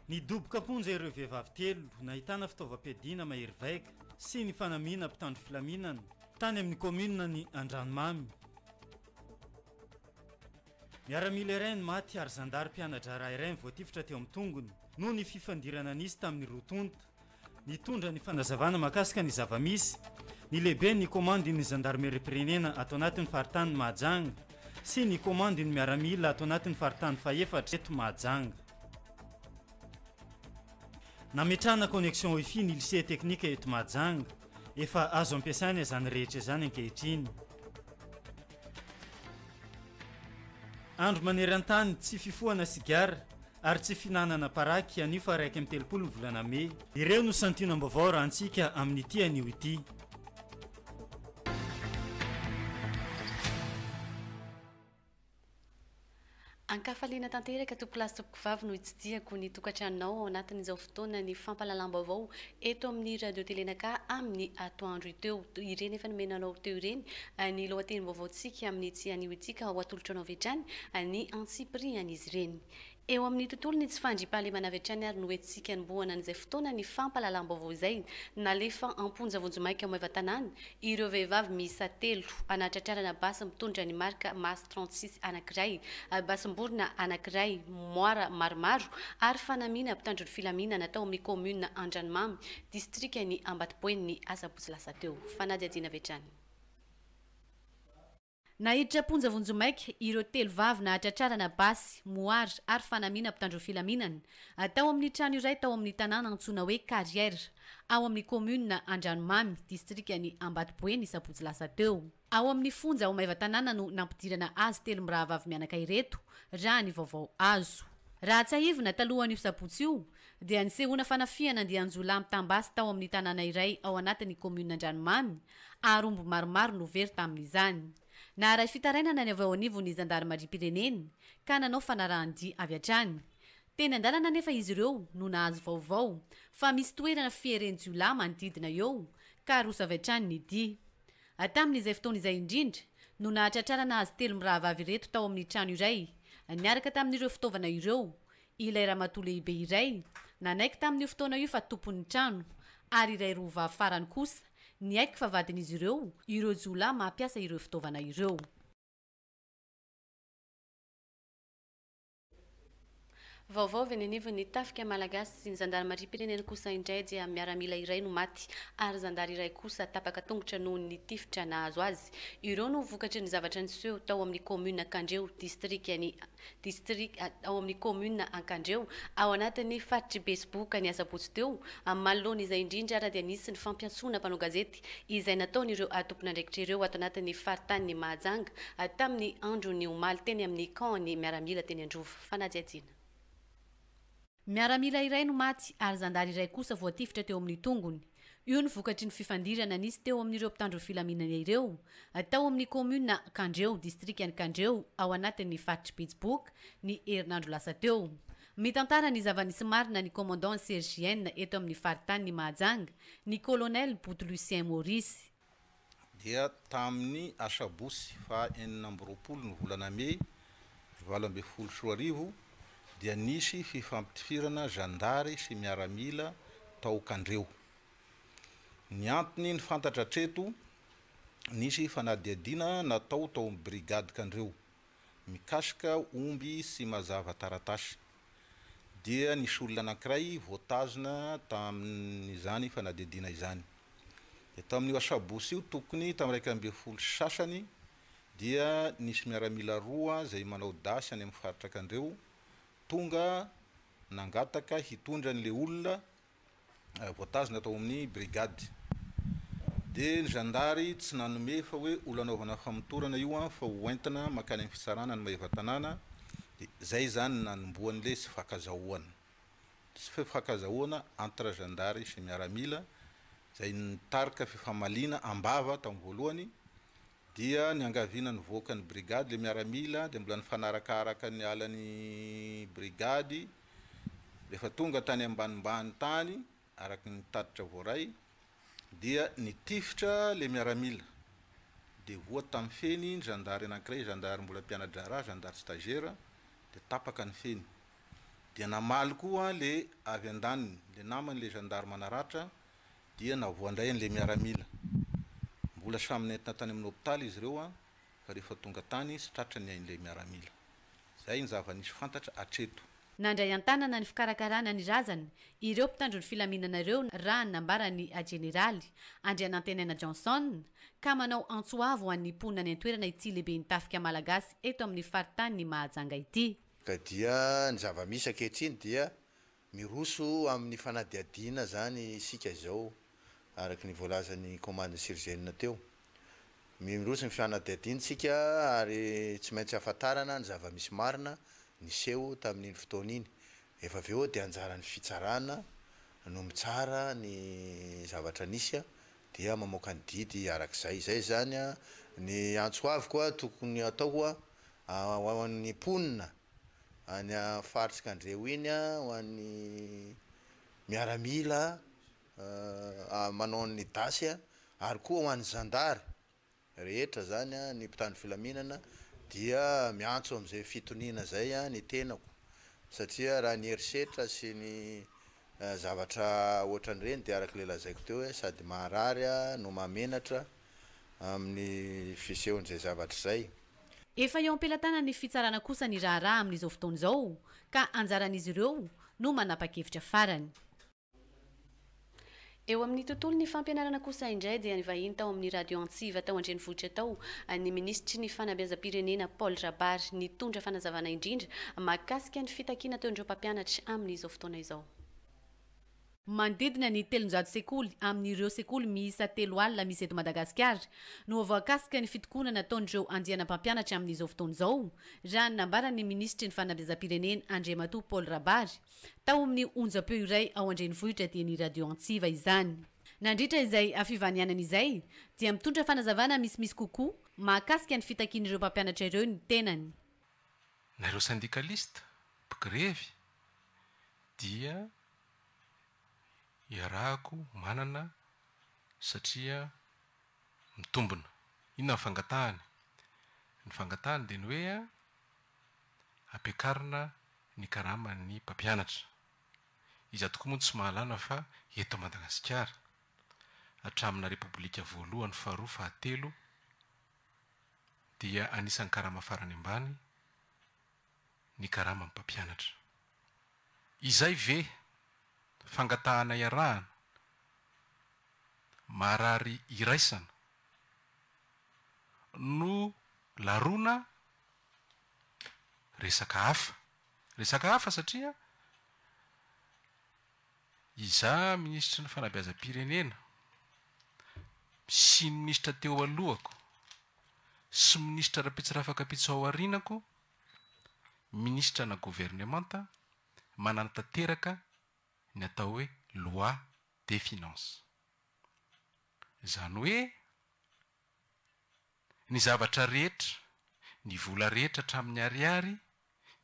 Nidoboka aponja ireo vehivavy telo nahitana fitaovam-piadiana mahery vaika sy ny fanamiana mpitandro filaminana tany amin'ny komina ny Andranomamy. Miaramila iray ny maty ary zandary mpianatra raha iray voatifitra teo amin'ny tongony noho ny fifandirana nisy tamin'ny rotonta. Nitondra ny fanazavana makasika ny zavamisy, ny lehibe ny komandiny zandarmerie-pirenena atao anatin'ny faritany Mahajanga sy ny komandiny miaramila atao anatin'ny faritany faefatra eto Mahajanga. Nametrahana connexion wifi ny lycée technique eto Mahajanga, efa azo ampiasaina izany rehetra izany ankehitriny. Andro maneran-tany tsy fifohana sigara ary tsy finanana paraky anio fa raiky amin'ny 30 volana May. Ireo no santinam-baovao raha antsika amin'ity anio ity. Ankafaliana tanteraka tompolasy tompoko no hitsidiako ny tokantranonao ao anatin'izao fotoana ny fampalalam-baovao eto amin'ny radio telenaka amin'ny atoandro iteo. Ireny efa nomenanao teo ireny ny lohatenim-baovaontsika amin'ny ity anio ity ka ho atolotra anao avy hatrany ny antsipiri an'izy ireny. Eo amin'ny tontolo ny tsy fandriam-pahalemana avy hatrany ary no hoentsika nimboana an'izay fotoana ny fampalalam-baovao izay nalefa amponja vonjomaika ao Maivatanana ireo vehivavy miisa 3 anatratrarana basy mitondra ny marika MAS 36 anankiray, basim-borona anankiray, moara maromaro ary fanamiana mpitandro ny filaminana natao amin'ny commune Andranomamy, district ny Ambatopoeny ny asabotsy teo. Fanadihadiana avy hatrany. Nahiditra ponja vonjomaika ireo 3 vavy nahatratrarana basy, moara ary fanamiana mpitandro ny filaminana atao amin'ny trano iray tao amin'ny tanàna antsoina hoe Carrière ao amin'ny commune Andranomamy, district ny Ambatopoeny Sabotsy teo. Ao amin'ny fonja ao Maivatanana no nampidirana azy 3 mirahavavy mianaka ireto raha ny vaovao azo. Raha tsy ahivina talohan'io sabotsy io dia nisehoana fanafiana andianjola mitambasy tao amin'ny tanàna iray ao anatin'ny commune Andranomamy ary omby maromaro no very tamin'izany. Naharay fitarainana ny avy ao anivo ny zandarmarie-pirenena ka nanao fanarahan-dia avy hatrany. Teny andalana nefa izy ireo no nahazo vaovao fa misy toerana fierenjiolay manodidina eo ka rosa avy hatrany ny dia. Tamin'izay fotoana izay indrindra no nahatratrarana azy 3 mirahavavy ireto tao amin'ny trano iray niaraka tamin'ireo fitaovana ireo. Ilay ramatoa lehibe iray nanaiky tamin'io fotoana io fa tompon'ny trano ary iray roa vavy farany kosa ny aiky fa vadin'izy ireo jiolahy mampiasa ireo fitaovana ireo. Vaovao venenivo ny tafika malagasy sy ny zandarmarie-pirenena kosa indray dia miaramila iray no maty ary zandary iray kosa tapaka tongotra noho ny tifitra nahazo azy. Ireo no vokatry ny zavatra niseho tao amin'ny commune Ankandreo, district ao amin'ny commune Ankandreo ao anatin'ny faritry Besboka ny asabotsy teo. Manoloana izay indrindra raha dia nisy ny fampiantsoana mpanao gazety izay nataon'ireo tompon'andraikitra ireo ato anatin'ny faritany ny Mahajanga tamin'ny andro ny omaly teny amin'ny camp ny miaramila teny Androva. Fanadihadiana. Miaramila iray no maty ary zandary iray kosa voatifitra teo amin'ny tongony. Io ny vokatry ny fifandirana nisy teo amin'ireo mpitandro filaminana ireo atao amin'ny commune Kandreo, district ny Kandreo ao anatin'ny faritry Besboka ny herinandro lasa teo. Mitantara ny zava-nisy marina ny commandant Sergienne eto amin'ny faritany ny Mahajanga, ny colonel Bout Lucien Maurice. Dia tamin'ny asabotsy fa 4 ny volana May 2024 dia nisy fifampitifirana zandary sy miaramila tao Kandreo. Ny antony ny fantatra treto nisy fanadihadiana natao tao brigade Kandreo mikasika omby sy mazava taratasy. Dia nisy olona anankiray voatazona tamin'izany fanadihadiana izany. Dia tamin'io asabotsy io tokony tamin'ny 12 sasany dia nisy miaramila 2 zay manao dasy any amin'ny faritra Kandreo tonga nangataka hitondra n'le olona voatazona tao amin'ny brigade. Dia ny zandary tsy nanome fa hoe olanaovana famotorana io fa hoentina makany amin'ny fitsarana ny Maivatanana. Dia zay zany nanomboan'le sy fakazahoana. Sy fakazahoana entre zandary sy miaramila zay nitarika fifamaliana ambava tamin'ny voalohany. Dia ny angaviana ny voaka ny brigade le miaramila dia mbola nifanarakaraka ny alan'ny brigady rehefa tonga tany ambanimbany tany araky ny tatitra voaray dia nitifitra le miaramila dia voa tamin'ny feny ny zandary anankiray, zandary mbola mpianatra raha, zandary stagiaire dia tapaka ny feny. dia namaly koa le avy andaniny le namany le gendarme naratra dia navoandray an'le miaramila mbola samy nentina tany amin'ny hôpitaly izy ireo fa rehefa tonga tany sy tratrany ain'le miaramila zay ny zava-nisy fantatra atreto. Nandray an-tanana ny fikarakarana ny razana ireo mpitandro ny filaminana ireo raha nambarany ajeneraly Andrianantenana Johnson ka manao antsoavo an'ny mponina ny antoerana ity lehibe ny tafika malagasy eto amin'ny faritany ny Mahajanga ity. Ka dia ny zava-misy ankehitriny dia miroso amin'ny fanadiadiana zany isika izao araky ny voalazan'ny commande surgène teo. Miroso ny fanadiadiantsika ary tsy maintsy afatarana ny zava-misy marina niseho tamin'iny fotoana iny. Efa aveo dia anjaran'ny fitsarana no mitsara ny zavatra nisy dia mamoaka ny didy arak'izay. Zay zany ny antsoavo koa tokony atao ho an'ny mponina any faritsika andreo iny ho an'ny miaramila manao ny dasy ary koa ho an'ny zandary rehetra zany ny mpitandro filaminana dia miantso am'izay fitoniana zay ny tenako satria raha ny herisetra sy ny zavatra ohatran'ireny dia araka le lazaiko teo hoe sady maharary no mamenatra amin'ny fisehon'izay zavatra zay. Efa eo am-pelatana ny fitsarana kosa ny raharaha amin'izao fotoana izao ka anjaran'izy ireo no manapa-kevitra farany. Eo amin'ny tontolo ny fampianarana kosa indray dia ny vahiny tao amin'ny radio Antsiva tao an-drenivohitra tao ny ministry ny fanabeazam-pirenena Paul Rabary nitondra fanazavana indrindra mahakasika ny fitakiana ataon'ireo mpampianatra amin'izao fotoana izao. Mandidina ny 300 sekoly amin'ireo sekoly miisa 3 alina misy eto Madagasikara no voakasika ny fitokonana ataon'ireo andiana mpampianatra amin'izao fotoana izao raha nambarany ministry ny fanabeazam-pirenena Andriamatoa Paul Rabary tao amin'ny onjam-peo iray ao an-drenivohitra dia ny radio Antsiva izany. Nandritra izay afivanianana izay dia mitondra fanazavana misimisy kokoa mahakasika ny fitakian'ireo mpampianatra ireo ny tenany. Nareo syndicaliste grevy dia iarahako manana satria mitombona inona fangatahany ny fangatahany dia ny hoe ampiakarina ny karaman'ny mpampianatra izy atoko moa tsy mahalana fa eto Madagasikara hatramina repoblika voalohany faharoa fahatelo dia anisan'ny karama farany ambany ny karaman'ny mpampianatra. Izay ve fangatahana iarahana marary iraisana no larona resaka hafa satria iza ministra ny fanabeazam-pirenena sy ministra teo alohako sy ministra rapitsirafakapitso ao arinako ministra na gouvernemanta mananatanteraka ny atao hoe loi des finances. Zany hoe ny zavatra rehetra ny vola rehetra hatramin'ny ariary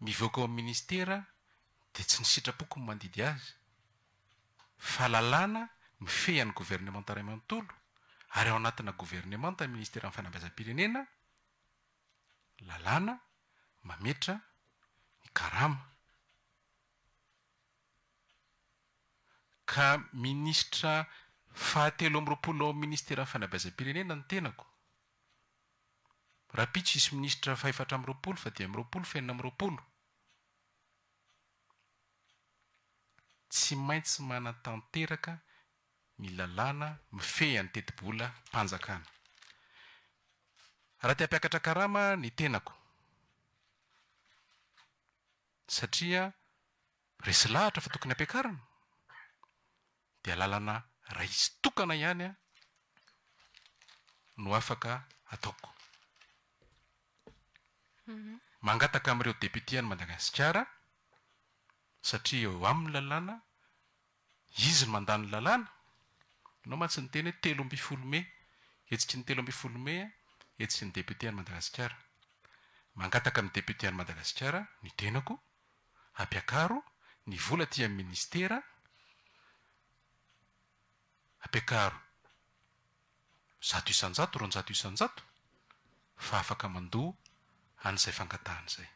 mivoaka ao amin'ny ministera dia tsy ny sitrapoko ny mandidy azy fa lalàna mifehan'ny gouvernemanta ray manontolo ary ao anatina gouvernemanta ministera amin'ny fanabeazam-pirenena lalàna mametra ny karama. Ka ministra fahatelo amby roapolo ao ministera fanabeazam-pirenena ny tenako raha pitso isy ministra faefatra amby roapolo fa dia amby roapolo fenina amby roapolo tsy maintsy manatanteraka ny lalàna mifehan'ny teti-bola mpanjakana. Raha te-hampiakatra karama ny tenako satria resy lahatra fa tokony ampiakarana dia lalana raisy tokana ihany no afaka ataoko. Mangataka amin'ireo député any Madagasikara satria eo amin'ny lalàna izy ny mandany lalàna no matsy ny teny hoe 13 May etsy ny 13 May etsy ny député any Madagasikara. Mangataka amin'ny député any Madagasikara ny tenako ampiakaro ny vola ty amin'ny ministera ampiakaro 100 isanjato 200 isanjato fa afaka mandoa an'izay fangatahana izay.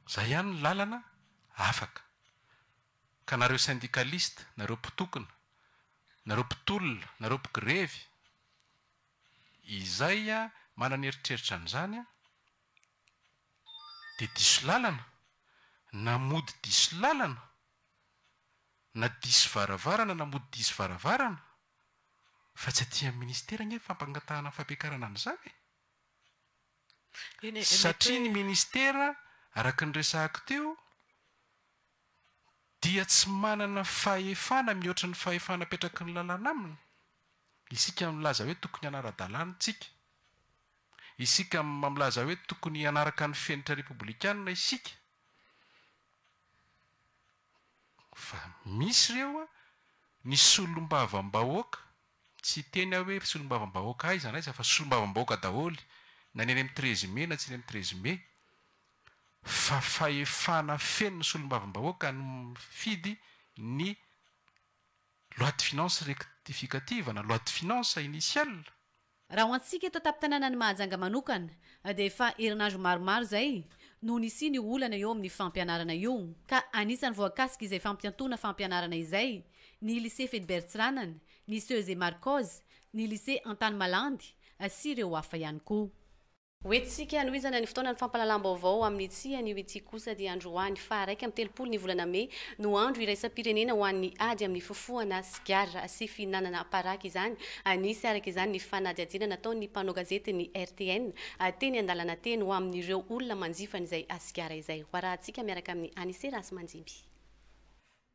Zay ihany ny lalana afaka ka nareo syndicaliste nareo mpitokona nareo mpitolona nareo mpogrevy izay a manana eritreritra an'izany a de diso lalana na mody diso lalana na diso varavarana na mody diso varavarana fa tsy aty amin'ny ministera nye fampangatahana ny fampiakarana an'izany satria ny ministera araka ny resahako teo dia tsy manana fahefana mihoatra ny fahefana petraky ny lalana aminy isika milaza hoe tokony anara-dalàna tsika isika mamlaza hoe tokony anaraka ny fenitra republikanina isika fa misy reo a ny solombavam-bahoaka tsy teny hoe solombavam-bahoaka aizana aiza fa solombavam-bahoaka daholy na ny eny amin'ny 13 mai na tsy eny amin'ny 13 mai fa fahefana feno ny solombavam-bahoaka no fidy ny loi de finance rectificative na loi de finance initiale raha ho antsika eto taptanana ny mahajanga manokana dia efa herinandro maromaro zay no nisy ny olana eo amin'ny fampianarana io ka anisan'ny voakasika izay fampiantona fampianarana izay ny lycée Fedebertranana ny Seuze Marcos ny lycée Antany Malandy sy ireo hafa ihany koa oetsika noizana ny fotoana ny fampalalam-baovao amin'ny tsia ny oety kosa dia andro hoany fa araiky amin'ny 30 ny volana Mei no andro iraisam-pirenena ho an'ny ady amin'ny fofoana sigara sy fihinanana aparaka izany anisy araka izany ny fanadihadiana nataon'ny mpanao gazety ny RTN teny andalana teny ho amin'ireo olona manjifana izay asigara izay ho arahantsika miaraka amin'ny Anise Rasy Manjimby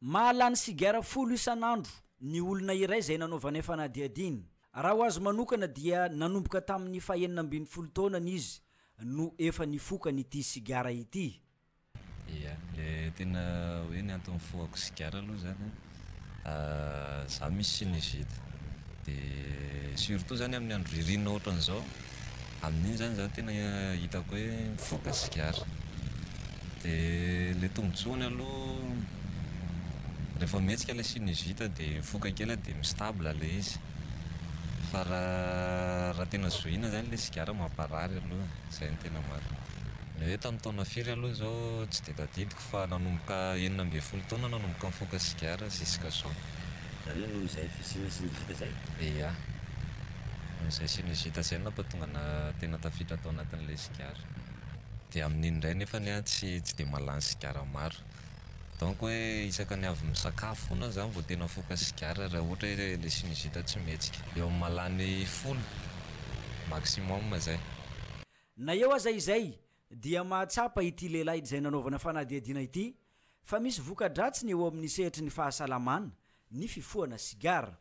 mahalany sigara 10 isan'andro ny olona iray izay nanaovana fanadihadiana raha ho azo manokana dia nanomboka tamin'ny 19 taona izy no efa nifoka n'ity sigara ity. Ia, le tena hoe ny antony foako sigara aloha zany za misy sinusite de surtout zany amin'ny andro ririna ohatran'izao amin'iny zany za tena hitako hoe mifoka sigara de le tombontsoany aloha rehefa mihetsika le sinusite de mifoka kely de mistable le izy fa raha tena zohina zany le sigara mamparary aloha zay ny tena marina hoe tamin'ny taona firy aloha zao tsy de tadidiko fa nanomboka 19 taona nanomboka mifoka sigara jusqu'à zao zany noho izay sinusite zay ia izay sinusite zay nampatonga na tena tafiditra tao anatin'le sigara de amin'iny indray nefa ny tsy de malany sigara maro donc hoe isaka ny avy misakafo foana zany vao tena foka sigara raha ohatra hoe le sinusite tsy mihetsika eo amin'ny malany 10 maximum zay na eo aza izay dia mahatsapa ity lehilahy izay nanaovana fanadihadiana ity fa misy voka-dratsiny eo amin'ny sehitry ny fahasalamana ny fifohana sigara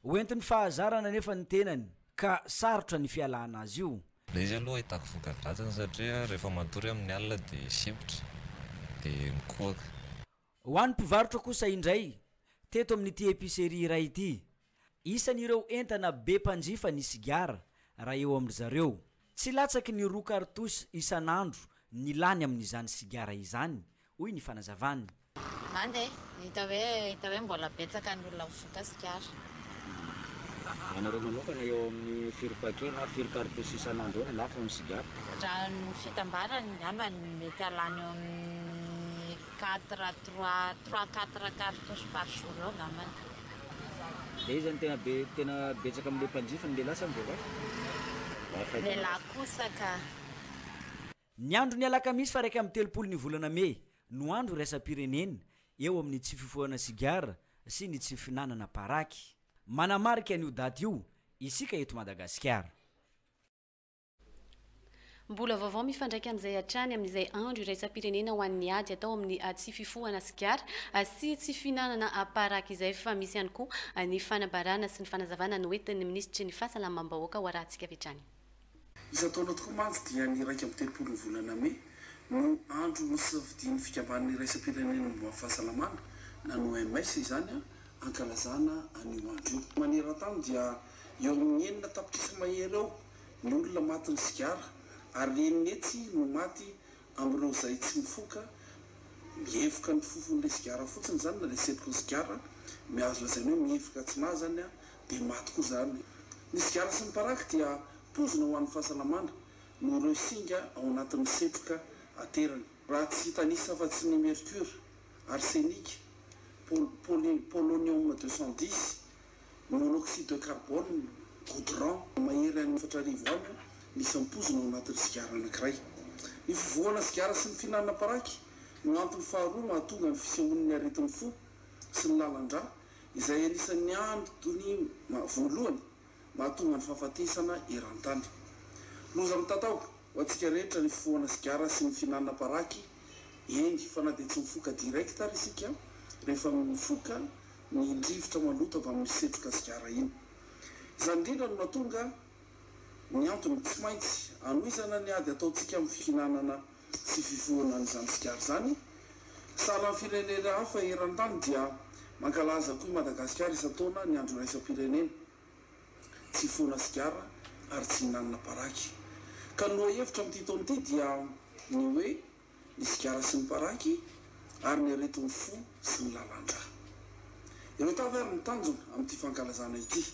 hoentin'ny fahazarana nefa ny tenany ka sarotra ny fialana azy io le izy aloha hitako voka-dratsiny satria rehefa matory amin'ny alina de sempotra de mikoaka ho an'ny mpivarotra kosa indray teto amin'ity épicerie iray ity isan'ireo entana be mpanjifa ny sigara raha eo amin'ny zareo tsy latsaky ny roa kartosy isan'andro ny lany amin'izany sigara izany hoy ny fanazavany mandeha hita hoe mbola betsaka ny olona mifoka sigara anareo manokana eo amin'ny firy paquet na firy kartosy isan'andro eo lafa amin'ny sigara raha ny fitambarany ngamba mety alany eo amin'ny 3-4 cartouches par jour eo ngambany de izy zany tena betsaka amin'le mpanjifa ny lehilahy sa mivavaka lehilahy kosa ka ny andro ny alakamisy fa raiky amin'ny 30 ny volana Mei no andro iraisam-pirenena eo amin'ny tsy fifohana sigara sy ny tsy finanana paraky manamarika an'io daty io isika eto Madagasikara mbola vaovao mifandraiky amin'izay hatrany amin'izay andro iraisam-pirenena ho an'ny ady atao amin'ny tsy fifohana sigara sy tsy finanana paraky izay fa misy ihany koa ny fanambarana sy ny fanazavana no entin'ny ministry ny fahasalamam-bahoaka ho arahantsika avy hatrany isan-taona tokoa mantsy dia ny raika amin'ny 30 ny volana Mei no andro nosafidian'ny fikamban'ny iraisam-pirenena momba ny fahasalamana na no OMS izany ankalazana an'io andro io maneran-tany dia eo amin'ny 9 tapitrisa mahery eo ny olona maty ny sigara ary enetsy no maty amin'ireo izay tsy mifoka mihevoka ny fofon'le sigara fotsiny zany na le setroka ny sigara miazo lazainy hoe mihevoka tsy nazy zany dia maty koa zany ny sigara sy ny paraky dia pozina ho an'ny fahasalamana no ireo singa ao anatin'ny setroka aterany raha tsy tanisa fa tsy ny mercure arsenic, polonium 210, monoxyde de carbone, goudron, mahery any 4 arivo any nisy ampozina ao anatin'ny sigara anankiray. Ny fivoahana sigara sy ny fihinanana paraky no antony faharoa mahatonga ny fisehoan'ny aretin'ny fo sy ny lalandra izay anisan'ny antony voalohany mahatonga ny fahafatesana eran-tany. Loza mitatao ho antsika rehetra ny fivoahana sigara sy ny fihinanana paraky, eny fa na dia tsy mifoka direct ary isika rehefa mifoka ny rivotra maloto avy amin'ny setroka sigara iny. Izany indrindra no mahatonga ny antony tsy maintsy anoizana ny ady ataontsika amin'ny fihinanana sy fivoahana n'izany sigara zany. Sahala amin'ny firenena hafa eran-tany dia mankalaza koa i Madagasikara isan-taona ny andro iraisam-pirenena tsy fivoahana sigara ary tsy hihinanana paraky. Ka no hevitra amin'ity taona ity dia ny hoe ny sigara sy ny paraky ary ny aretin'ny fo sy ny lalandra. Ireo tavy ary ny tanjona amin'ity fankalazana ity.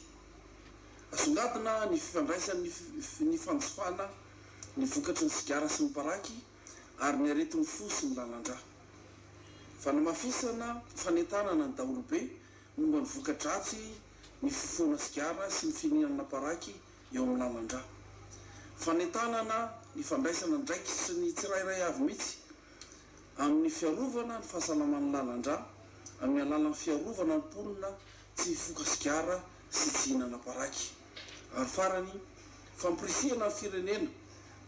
Asongadina ny fifandraisany ny fanjofana ny vokatry ny sigara sy ny paraky ary ny aretin'ny fo sy ny lalandra. Fanamafisana fanentanana ny daholobe momba ny vokadratsy ny fifohana sigara sy ny fihinanana paraky eo amin'ny lalandra. Fanentanana ny fandraisana ndraiky sy ny tsirairay avy mihitsy amin'ny fiarovana ny fahasalaman'ny lalandra amin'ny alalan'ny fiarovana ny mponina tsy hifoka sigara sy tsy hihinana paraky. Ary farany fampirisihana ny firenena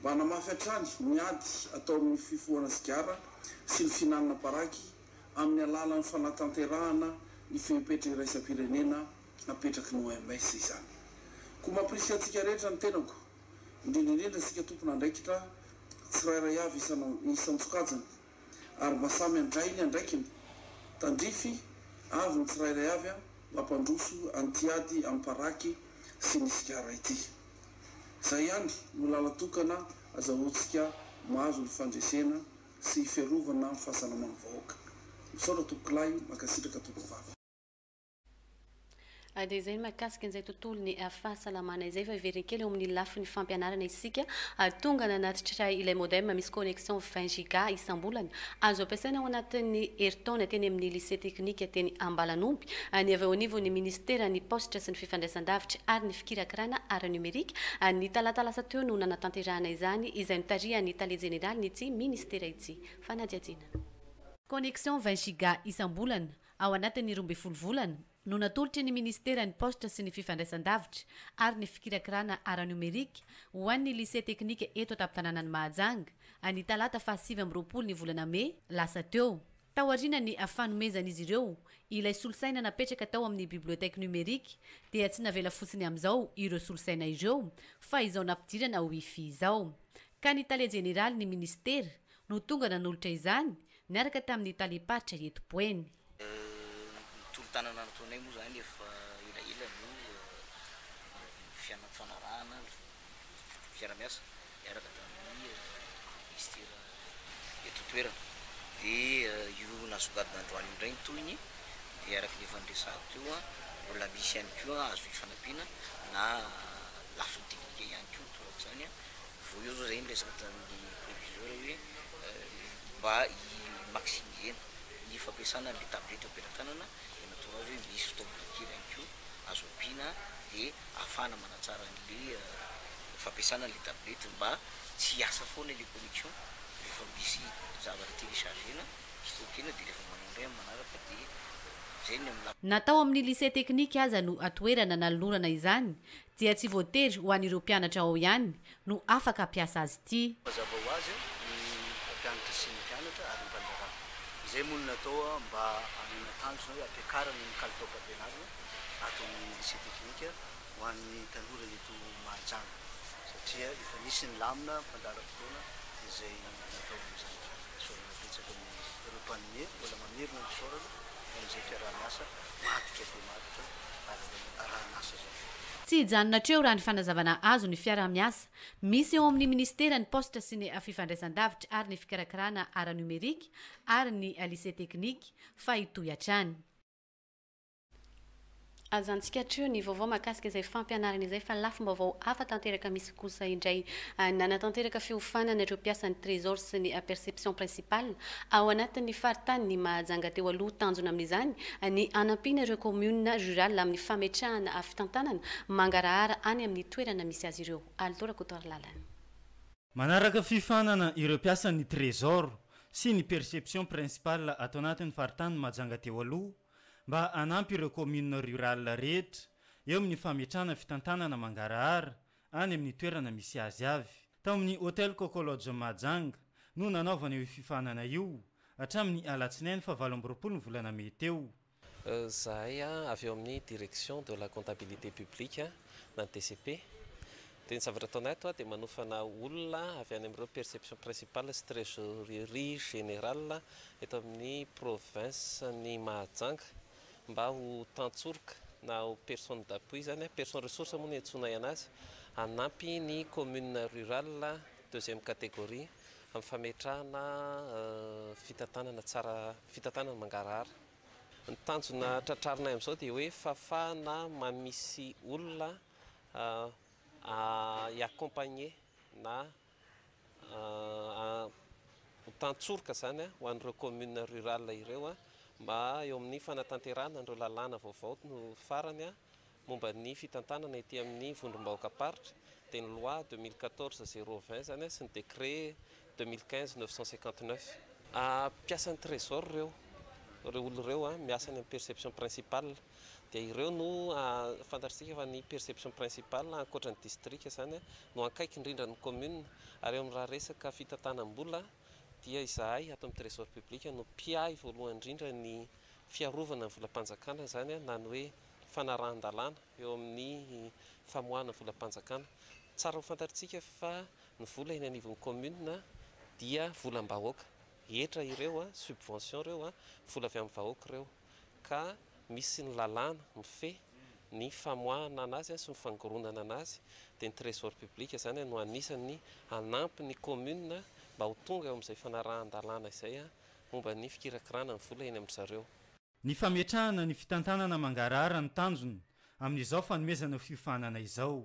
mba hanamafy hatrany ny ady atao amin'ny fifohana sigara sy ny fihinanana paraky amin'ny alalan'ny fanatanterahana ny fehipetra iraisam-pirenena napetraky ny OMS izany. Koa mampirisih antsika rehetra ny tenako, indrindrindrindra isika tompona andraikitra tsirairay avy isan-tsokajiny ary mba samy andray ny andraikiny tandrify avy ny tsirairay avy mampandroso antiady amin'ny paraky sy ny sigara ity. Zay ihany no lalatokana azahoantsika mahazo ny fandresena sy fiarovana amin'ny fahasalaman'ny vahoaka. Misaotra tompokolay, makasitraka tompovavy. Dia izay mahakasika an'izay tontolo ny fahasalamana izay fa heverina kely eo amin'ny lafiny fampianarana isika tonga nanatitra ilay modem misy connexion 20 giga isam-bolana azo ampiasaina ao anatin'ny herintaona teny amin'ny lycée technique teny Ambalanomby ny avy ao anivon'ny ministera ny postra sy ny fifandraisan-davitra ary ny fikirakirana ara numérique ny talatalasa teo no nanatanterahana izany izay nitarihan'ny tale général ny ity ministera ity fanadiadiana. Connexion 20 giga isam-bolana ao anatin'ny 12 volana no natolotry ny ministera ny postra sy ny fifandraisan-davitra ary ny fikirakirana ara numérique ho an'ny lycée technique eto an-tampon-tanànany Mahajanga ny talata faha 7 ny volana May lasa teo. Taoriana ny fanomezan'izy ireo ilay solosaina napetraka tao amin'ny bibliotèque numérique dia tsy navela fotsiny amin'izao ireo solosaina ireo fa izao nampidirana wifi izao. Ka ny tale général ny ministera no tonga nanolotra izany niaraka tamin'ny taleparitra eto-poeny. Tanana nataonay moa zany efa elaela no fianarana fiara-miasa miaraka tamin'ny ministera eto toerana dia io nasogadina androany indray nytoyny dia araka ny efa nresahako teo mbola misy ihany koa azo hifanampiana na lafiny teknika ihany koa toako zany vo eo zao zay miresaka tamin'ny proviseur hoe mba himaximizena ny fampiasana le tablety ampianantanana hoe misy fitaovana kely ihany koa azo ampiana dia ahafahana manatsara an'le fampiasana le tablety mba tsy hiasa foana le connexion rehefa misy zavatra téléchargena stokena dia rehefa manao indray amin'ny manaraka dia zay ny amin'ny natao amin'ny lycée technique aza no atoerana nalorana izany dia tsy voatery ho an'ireo mpianatra ao ihany no afaka ampiasa azy ity. Mazava ho azy ny mpianatra sy ny mpianatra ary ny mpandarana izay mono natao mba tanjona hoe ampiakarana ny kalitao-pampianarana ato amin'ny lycée technique ho an'ny tanora eto Mahajanga satria efa nisy ny lamina mpandaram-potoana izay natao amin'izany sorana petsaka ireo mpanome mbola mamerina ny sorana amin'izay fiaraha-miasa matika dia matitra arahan'asa zao. Tsy hijanonatra raha ny fanazavana azo ny fiaraha-miasa misy eo amin'ny ministera ny postra sy ny fifandraisan-davitra ary ny fikarakirana ara numérique ary ny lycée technique fa hitohy hatrany. azantsika trio ny vaovao mahakasika izay fampianarana izay fa lafim-baovao hafa tanteraka misy kosa indray nanatanteraka fiofanana ireo mpiasan'ny trésor sy ny perception principale ao anatin'ny faritany ny mahajanga teo aloha tanjona amin'izany ny anampiana ireo commune rural amin'ny fametrahana fitantanana mangarahara any amin'ny toerana misy azy ireo alitorakotoarylalana manaraka fifanana ireo mpiasan'ny trésor sy ny perception principale atao anatin'ny faritany mahajanga teo aloha mba anampy ireo commune rural rehetra eo amin'ny fametrahana fitantanana mangarahara any amin'ny toerana misy azy avy tao amin'ny hôtel Cocologe Mahajanga no nanaovana io fifanana io hatramin'ny alatsinainy fa 27 ny volana May teo. Zahay avy eo amin'ny direction de la comptabilité publique na TCP dia ny zavatra ataonay ato dia manofana olona avy any amin'ireo perception principale sy trésorerie générale eto amin'ny province ny Mahajanga mba ho tantsoroka na ho personne d'appui zany personne ressource moa ny antsonay anazy hanampy ny commune rurale deuxième catégorie amin'ny fametrahana fitantanana tsara fitantanana mangarahara. Ny tanjona tratrarinay amin'izao dia hoe fafana mamisy olona i-accompagner na ho tantsoroka zany ho an'ireo commune rurale ireo mba eo amin'ny fanatanterana andreo lalàna vaovao no farany momba ny fitantanana ety amin'ny vondrom-bahoaka paritra dia ny loi 2014-020 zany sy ny décret 2015-959 mpiasan'ny trésor reo olona ireo miasa any amin'ny perception principale dia ireo no fantatsika fa ny perception principale ankoatra ny district zany no ankaiky indrindra ny commune ary eo amin'ny raha resaka fitantanam-bola dia izahay ato amin'ny trésor public no mpiahy voalohany indrindra ny fiarovana ny volam-panjakana zany na ny hoe fanarahan-dalàna eo amin'ny famoahana volam-panjakana. Tsara ho fantatsika fa ny vola eny anivon'ny commune dia volam-bahoaka etra ireo subvention ireo vola avy amin'ny vahoaka ireo ka misy ny lalàna mifehy ny famoahana anazy sy ny fangoronana anazy dia ny trésor public zany no anisany hanampy ny commune mba ho tonga eo amin'izay fanarahan-dalàna izay momba ny fikirakirana ny vola eny amin'izareo. Ny fametrahana ny fitantanana mangarahara ny tanjony amin'izao fanomezana fiofanana izao.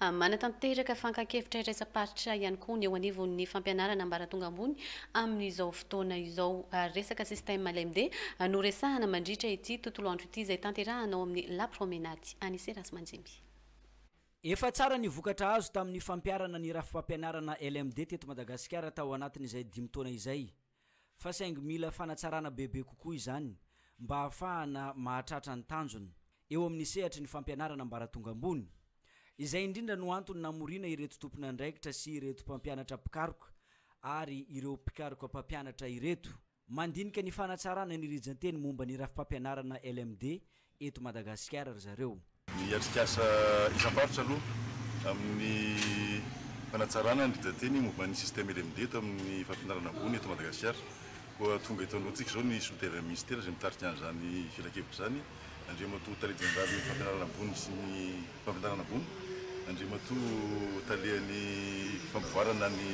Manatanteraka fankakevitra iraisam-paritra ihany koa ny eo anivon'ny fampianarana ambaratonga ambony amin'izao fotoana izao resaka système LMD no resahana mandritra ity tontolo andro ity izay tanterahana ao amin'ny la promenade Anise Rasmanjimby. Efa tsara ny vokatra azo tamin'ny fampiarana ny rafim-pampianarana LMD teto Madagasikara tao anatin'izay 5 taona izay fa saingy mila fanatsarana bebe kokoa izany mba ahafahana mahatratra ny tanjony eo amin'ny sehatry ny fampianarana ambaratonga ambony. Izay indrindra no antony namorina ireto tompona andraikitra sy ireto mpampianatra pikaroka ary ireo pikaroka mpampianatra ireto mandinika ny fanatsarana ny rijanteny momba ny rafim-pampianarana LMD eto Madagasikara ry zareo. Ny atrikasa isam-paritra aloha amin'ny fanatsarana ny rijanteny momba ny système LMD eto amin'ny fampianarana ambony eto Madagasikara koa tonga eto alohantsika izao ny solitaire ministère izay mitarika an'izany filan-kevitra zany Andriamato talehan'ny fampianarana ambony sy ny fampianarana ambony Andriamato talehan'ny fampivoarana ny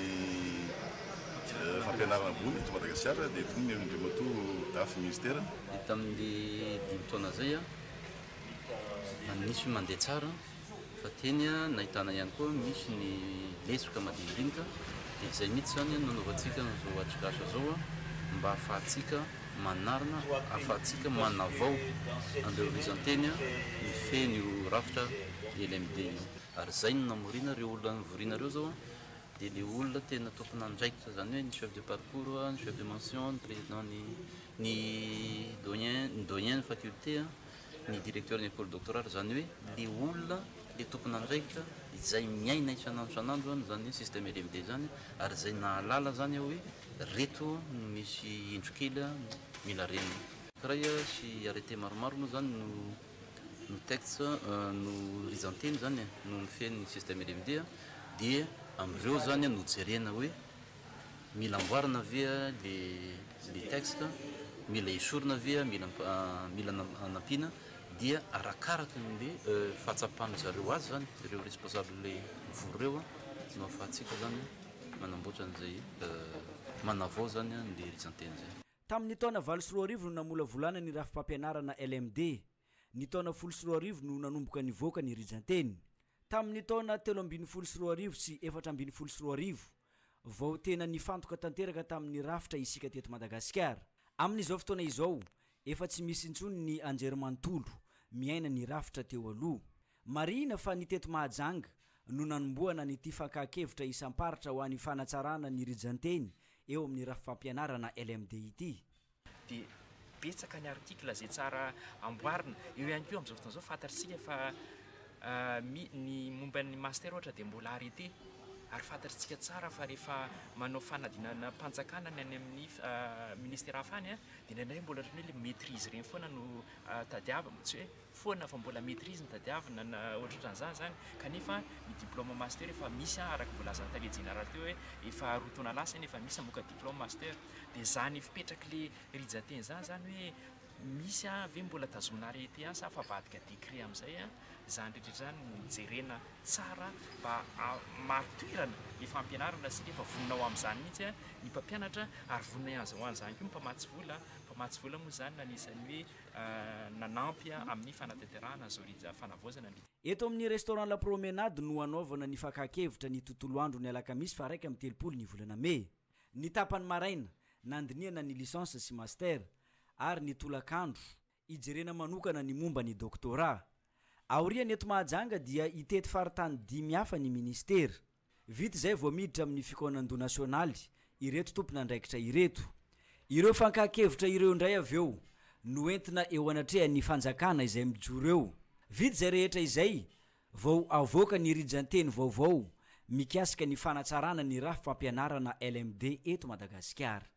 fampianarana ambony eto Madagasikara dia eto ny Andriamato dafy ministère hita amin'ny 5 taona zay nisy mandeha tsara fa teny nahitana ihany koa misy ny lesoka madinidinika dia izay mihitsy zany nanaovantsika zao atrikasa zao mba ahafahantsika manarina ahafahantsika manavao andreo rizanteny mifeny rafitra LMD ary zay no namorina reo olona nivorina reo zao dia le olona tena tompona andraikitra zany hoe ny chef de parcours ny chef de mention ny président ny doyen ny faculté ny directeur ny école doctorale zany hoe le olona le tompona andraikitra izay miaina isanandro zany système LMD zany ary zay nahalala zany hoe reto misy indrokely mila renina karaha sy arrêté maromaro moa zany no texte no rizanteny zany no mifeny système LMD dia amreo zany no jerena hoe mila amboarina via le texte mila esorina via mila anampina dia arakaraka le fahatsapana zareo azy zany ireo responsable le voreo no ahafahantsika zany manamboatra an'izay manavao zany le rizanteny zay. Tamin'ny taona 2024 no namolavolana ny rafim-pampianarana LMD ny taona 14 no nanomboka nivoaka ny rijanteny tamin'ny taona 13 sy 14 vao tena nifantoka tanteraka tamin'ny rafitra isika teto Madagasikara. Amin'izao fotoana izao efa tsy misy intsony ny anjerimanontolo miaina ny rafitra teo aloha. Marina fa ny teto Mahajanga no nanomboana ny tifankakevitra isam-paritra ho an'ny fanatsarana ny rijanteny eo amin'ny rafim-fampianarana LMD ity. Dia betsaka ny artikla zay tsara amboarina eo ihany koa amin'izao fotoana izao fantatsika fa ny momban'ny master ohatra dia mbola arrêté ary fantatsika tsara fa rehefa manao fanadinana mpanjakana ny any amin'ny ministère hafany dia nandray mbola hoe le maîtrise reny foana no tadiavina tsy hoe foana fa mbola maîtrise ny tadiavina na ohatran'izany zany kanefa ny diplôme master efa misy araka volazany tale général teo hoe efa roa taona lasa iny efa misy amoka diplôme master dia zany fipetraka le rijanteny zany hoe misy ve mbola tazomina arrêté sa fa vadika décret amin'izay zany rehetra zany mijerena tsara mba matoirana ny fampianarana sy efa vonina ao amin'izany mihitsy ny mpampianatra ary vonina azy ho an'izany koa mpamatsy vola moa zany nanisany hoe nanampy amin'ny fanatanterahana zao fanavoazana. Eto amin'ny restaurant La Promenade no anaovana ny fakakevitra ny tontolo andro ny alakamisy fa 1 ny volana May. Ny tapany maraina nandiniana ny licence sy master ary ny tolakandro ijerena manokana ny momba ny doctorat. Aoriany eto Mahajanga dia itety faritany 10 hafa ny ministera. Vita zay vao miditra amin'ny fikonan-do nasionaly ireto tompon'andraikitra ireto. Ireo fankakevitra ireo indray avy eo no entina eo anatrehan'ny fanjakana izay mijoro eo. Vita zay rehetra izay vao avoaka ny rijanteny vaovao mikasika ny fanatsarana ny rafim-fampianarana LMD eto Madagasikara.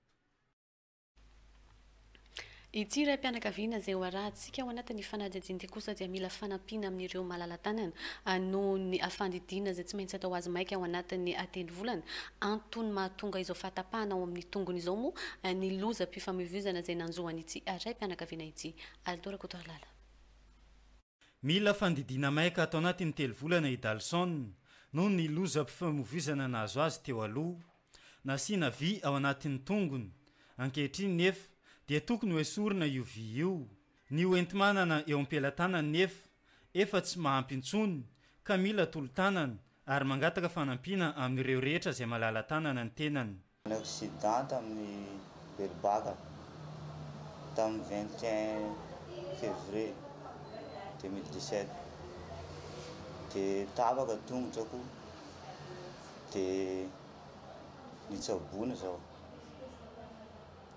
Ity ray mpianakaviana zay hoarahantsika ao anatin'ny fanadihadiana kosa dia mila fanampiana amin'ireo malala-tanana noho ny afandidiana zay tsy maintsy atao azy maika ao anatin'ny atendvolana antony mahatonga izao fatapahana ao amin'ny tongony izao moa ny loza-pifamoivoizana zay nanjoany ity ray mpianakaviana ity Aldora Kotorlala. Mila fandidiana maika atao anatin'ny telovolana i Dalson noho ny loza-pifamoivoizana nahazo azy teo aloha nasiana vy ao anatin'ny tongony ankehitriny nefa dia tokony hoe sorina io vy io ny hoentimanana eo am-pelantanany nefa efa tsy mahampy intsony ka mila tolo-tanana ary mangataka fanampiana amin'ireo rehetra izay malala tanana ny tenany. Accident tamin'ny Belbaka tamin'ny 21 février 2017 dia tapaka tongotrako dia nitsabona zao.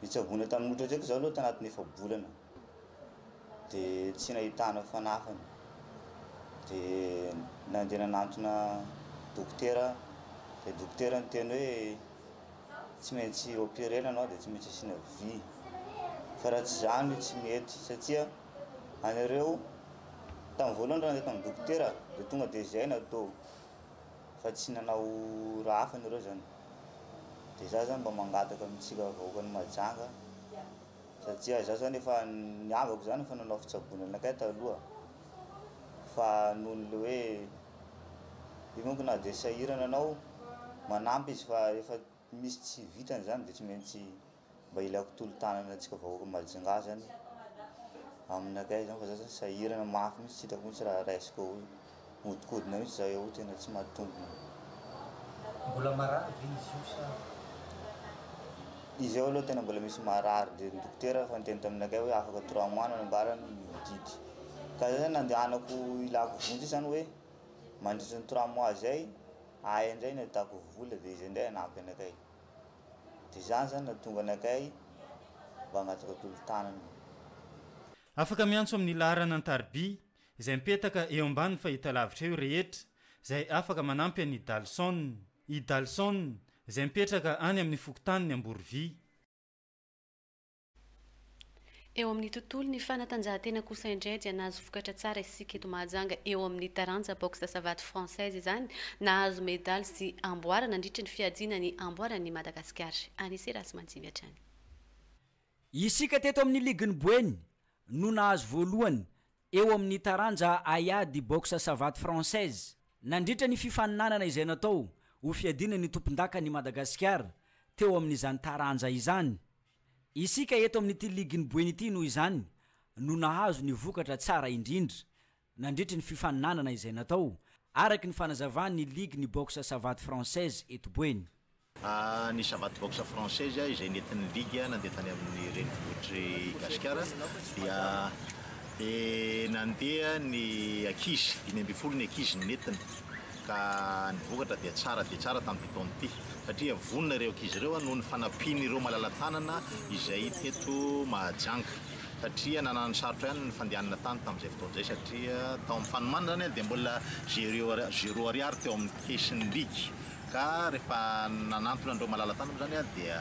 Nitsabona tamin'ny otra ndraiky zao aloha tanatin'ny efa bolana dia tsy nahitana fanafany dia nandeha nanantona dokotera dia dokotera niteny hoe tsy maintsy opérena anao dia tsy maintsy asiana vy fa raha tsy zany tsy mety satria anareo tamin'ny voalohany raha nandeha tamin'ny dokotera dia tonga dia zay natao fa tsy nanao raha hafa anareo zany. Dia za zany mba mangataka amintsika vahoaka ny Mahajanga satria za zany efa niavako zany fa nanao fitsabonana anakay taloha fa noho ny le hoe io monko na dia sahirana anao manampy izy fa efa misy tsy vitany zany dia tsy maintsy mba ilako tolo-tanana antsika vahoaka ny Mahajanga zany aminakay zany fa za zany sahirana mafy mihitsy tsy hitako mihitsy raha raisiko hoe modikodina mihitsy za eo tena tsy mahatombona. Mbola marary ve izy io sa? Izy eo aloha tena mbola misy marary dia ny dokotera fa niteny taminakay hoe afaka 3 mois nanambarany mididy ka zany nandehanako ilako vonjy zany hoe mandritra ny 3 mois zay ay indray ny atako vola dia izy indray anampy anakay dia zany zany nahatonga anakay mba hangataka tolo-tanana. Afaka miantso amin'ny laharana an-tarby izay mipetaka eo ambany fahitalavitra eo rehetra izay afaka manampy an'i Dalson. I Dalson izay mipetraka any amin'ny fokotany ny Amborovy. Eo amin'ny tontolo ny fanatanjahantena kosa indray dia nahazo vokatra tsara isika eto Mahajanga eo amin'ny taranja boxe savate française izany nahazo medaly sy amboarana nandritra ny fiadiana ny amboarany Madagasikara. Anise Rasmanjivy hatrany. Isika teto amin'ny liginy Boeny no nahazo voalohany eo amin'ny taranja Ayady boxe savate française nandritra ny fifaninanana izay natao ho fiadiana ny tompon-daka ny Madagasikara teo amin'izany taranja izany. Isika eto amin'ny ty liginy Boeny ity noho izany no nahazo ny vokatra tsara indrindra nandritra ny fifaninanana izay natao araky ny fanazavany ligue ny boxe savate française etoboeny. Ny savate boxe française izay nentin'ny ligue nandeha tany amin'ny renivohitry Gasikara dia nandeha ny ankizy 5 ny ankizy nentina ka nivokatra dia tsara tamin'ity taona ity satria vonona ireo ankizy ireo noho ny fanampiny ireo malalatanana izay teto Mahajanga satria nanano sarotra ihany ny fandehanana tany tamin'izay fotoana izay satria tao amin'ny fanomanana zany dia mbola 0 ariary teo amin'ny kesin'ny ligue ka rehefa nanantona andreo malalatanana zany dia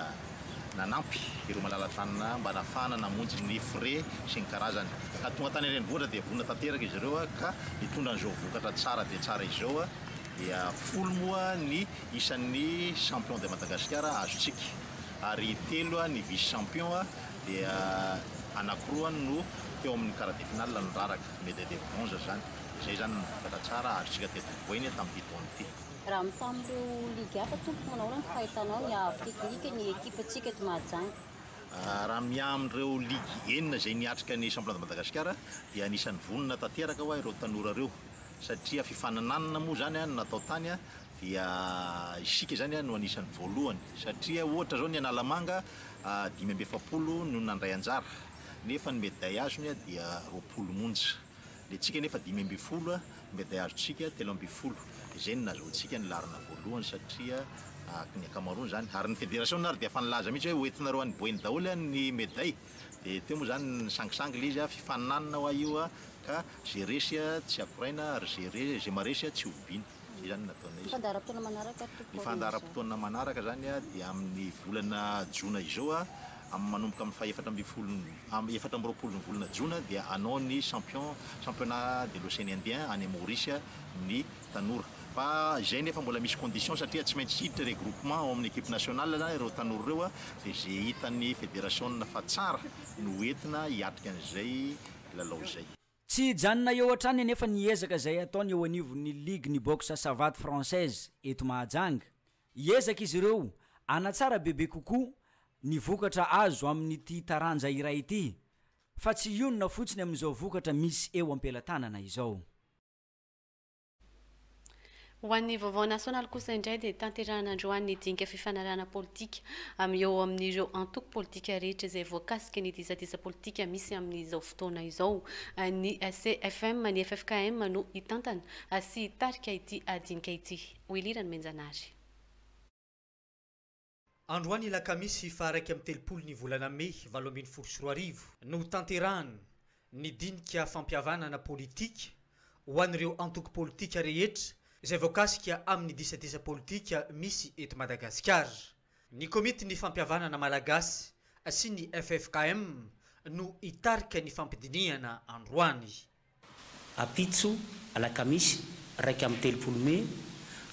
nanampy ireo malalatanana mba nafana namonjy ny frais sy ny karazany ka tonga tany renivohitra dia vonona tanteraka izy ireo ka nitondra an'izao vokatra tsara dia tsara izao dia folo moa ny isan'ny champion de Madagascar azotsika ary 3 ny vice champion dia anankiroa no teo amin'ny quart de finale niraraka médaille de bronze zany izay zany ny vokatra tsara azotsika teto boeny tamin'ity taona ity. Raha mitambo ligue hafa tompo manao ny fahitanao ny avy teknika ny ekipa tsika eto Mahajanga. Raha miamin'ireo ligue enina izay niatrika ny champion de Madagascar dia anisan'ny vonona tanteraka hoa ireo tanora ireo satria fifanananana moa zany natao tany dia isika zany no anisan'ny voalohany satria ohatra zao ny Analamanga 570 no nandray anjara nefa ny médaille azony dia 20 monja le tsika nefa 520 médaille azotsika 320 izay no nahazoantsika ny larina voalohany satria ny akamaroany zany ary ny fédération nary dia fanalaza mihitsy hoe hoentinareo any boeny daholo ny médaille dia teo moa zany ny sangisangy le izy fifaninanana hoa io ka zay resy tsy akoraina ary zay maresy tsy obiny zany nataonay izy. Ny fandaharam-potoana manaraka zany dia amin'ny volana jona izao manomboka amin'ny faha 7 ny volana jona dia anao ny championnat de l'Océan Indien any Maurice ny tanora fa izay nefa mbola misy condition satria tsy maintsy hiditra regroupement ao amin'ny équipe nationale zany ireo tanora ireo dia zay hitan'ny fédération fa tsara no entina hiatrika an'izay lalao izay. Tsy janona eo hatrany nefa niezaka izay ataony eo anivon'ny ligue ny boxe savate française eto Mahajanga. Iezaka izy ireo anatsara bebe kokoa ny vokatra azo amin'ity taranja iray ity fa tsy ionona fotsiny amin'izao vokatra misy eo am-pelatanana izao. Ho an'ny vaovao nasional kosa indray dia tanterahana androany dinika fifanarahana politika eo amin'ireo antoko politika rehetra izay voakasika ny disatisa politika misy amin'izao fotoana izao ny CFM ny FFKM no hitantana sy hitarika ity adinika ity ho ilirany menjanary. Androany lakamisy fa 1 ny volana May 2024 no tanterahana ny dinika fampiavanana politika ho an'ireo antoko politika rehetra izay voakasika amin'ny disatisa politika misy eto Madagasikara. Ny komity ny fampiavanana malagasy sy ny FFKM no hitarika ny fampidiniana androany. Apitso alakamisy 1 May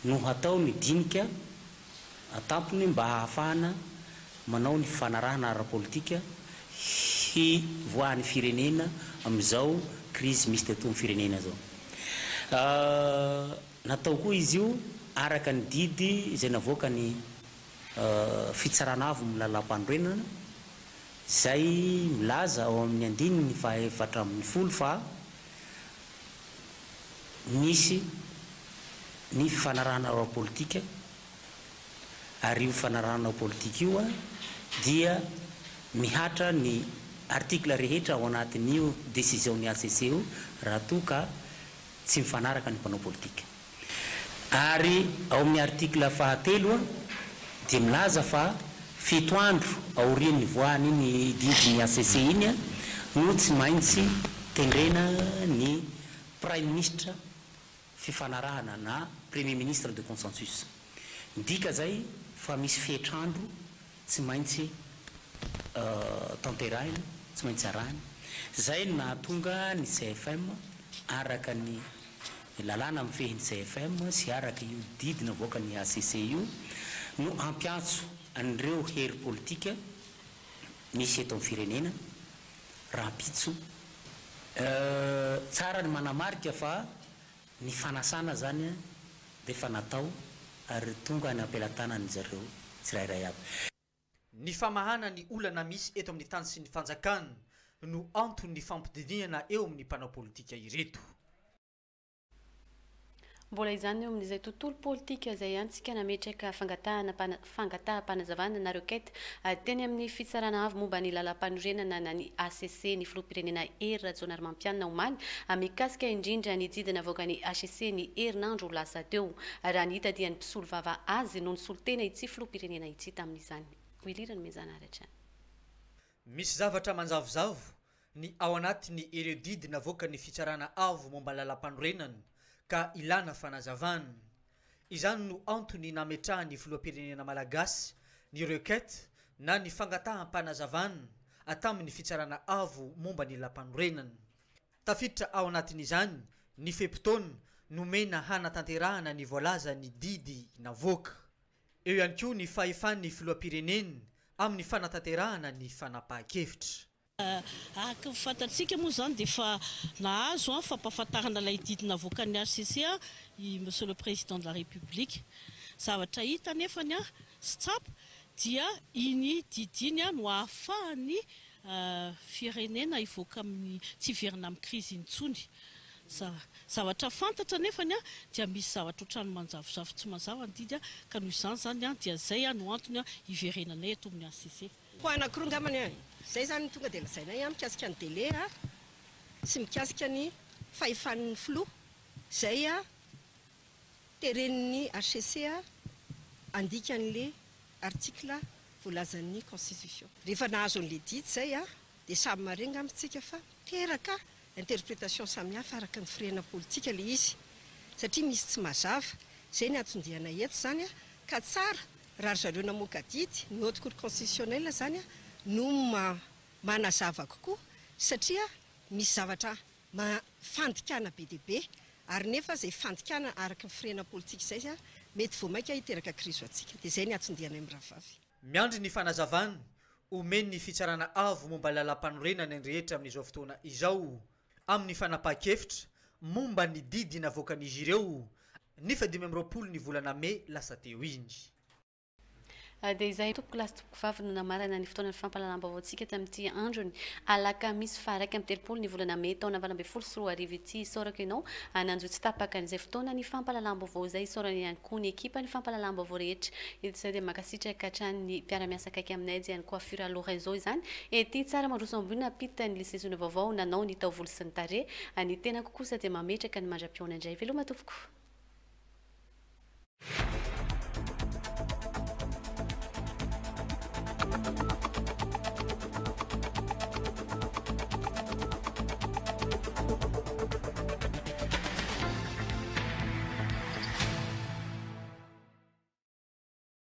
no hatao ny dinika atampony mba hahafahana manao ny fanarahana ara-politika hivoahan'ny firenena amin'izao crise misy teto amin'ny firenena zao. Natao koa izy io araka ny didy izay navoaka ny fitsarana avy milalam-pandroenana izay milaza ao amin'ny 7 fa misy ny fanarahana ara-politika ary io fanarahana politika io dia mihatra ny article rehetra ao anatin'io décision ny ACC io raha toa ka tsy mifanaraka ny mpanao politika. Ary ao amin'ny article fahatelo dia milaza fa 7 andro aorian'ny voany ny didiny ACC iny no tsy maintsy tendrena ny prime ministre fifanarahana na premier ministre de consensus. Ndika zay fa misy fetrandro tsy maintsy tanterahina tsy maintsy arahina zay nahatonga ny CFM araka ny lalàna mifehin'ny CFM sy araka io didina voaka ny ACC io no ampiantso an'ireo hery politika misy eto amin'ny firenena raha mpitso tsara ny manamarika fa ny fanasana zany dia fa natao ary tonga ny ampelantanany zareo tsirairay aby. Ny famahana ny olana misy eto amin'ny tany sy ny fanjakana no antony fampidinihana eo amin'ny mpanao politika ireto. Mbola izany eo amin'izay tontolo politika izay ihany tsika nametraka fangataham-panazavana nareo kety teny amin'ny fitsarana avy momba ny lalam-panorenana na ny ACC ny filoham-pirenena hery Rajaonarmampianina Omany mikasika indrindra ny didina avoaka ny ACC ny herinandro lasa teo raha ny hita dia ny mpisolo vava azy no ny solotena itsy filoham-pirenena itsy tamin'izany. Hoilirany mezanaratra. Misy zavatra manjavozavo ny ao anatin'ny ireo didina avoaka ny fitsarana avo momba lalam-panorenana ka ilana fanazavana. Izany no antony nametrahany filoham-pirenena malagasy ny requête na ny fangataham-panazavana atamin'ny fitsarana avo momba ny lalam-panorenana. Tafiditra ao anatin'izany ny fepitona nomena hanatanterahana ny voalaza ny didy navoaka. Eo ihany koa ny fahefan'ny filoham-pirenena amin'ny fanatanterahana ny fanapahan-kevitra. Aka fantatsika moa zany dia fa nahazo fampahafantarana ilay didina avoaka ny ACC i monsieur le président de la République. Zavatra hita nefany sy tsapa dia iny didiny no ahafahany firenena ivoaka amin'ny tsy iverina amin'ny krizy intsony. Zavatra fantatra nefany dia misy zavatra ohatrany manjavozavo tsy mazava ny didy ka noho izany zany dia zay no antony iverenanay eto amin'ny ACC. Ho anankiroa ngamany zay zany tonga dia lazainay mikasika ny délai sy mikasika ny fahefan'ny filoha zay tereniny ACC andika an'le article voalazan'ny constitution. Rehefa nahazo an'le didy zay dia samy mare ngamitsika fa teraka interprétation samihafa araka ny firenena politika le izy satria misy tsy mazava zay ny atondiana eto zany ka tsara raha zareo namoaka didy ny haute cour constitutionnelle zany no manazava kokoa satria misy zavatra fandikana be dia be ary nefa zay fandikana araka ny firenena politika zay mety voamaika hiteraka krizo atsika dia zay ny atondiana amin'ny rahavavy. Miandry ny fanazavana omeny ny fitsarana avo momba lalam-panorenana ny rehetra amin'izao fotoana izao amin'ny fanapahan-kevitra momba ny didina avoakan'izy ireo ny 2020 ny volana May lasa teo iny. Dia izay tompoko lasy tompoko vavy no namarana ny fotoana ny fampalalam-baovao antsika tamin'ity androny alakamisy faraiky amin'ny 30 ny volana May taona 2024 ity isaorako ianao nanjo tsy tapaka an'izay fotoana ny fampalalam-baovao izay isaorany ihany koa ny ekipa ny fampalalam-baovao rehetra. Izay dia makasitraka hatrany ny mpiara-miasa akaiky aminay izay ihany coiffure Lorenzo izany ety tsara mandroso ambony napita ny lisezona vaovao nanao ny taovolo sy ny tarehy ny tena kokosa dia mametraka ny mandra-piona indray veloma tompoko.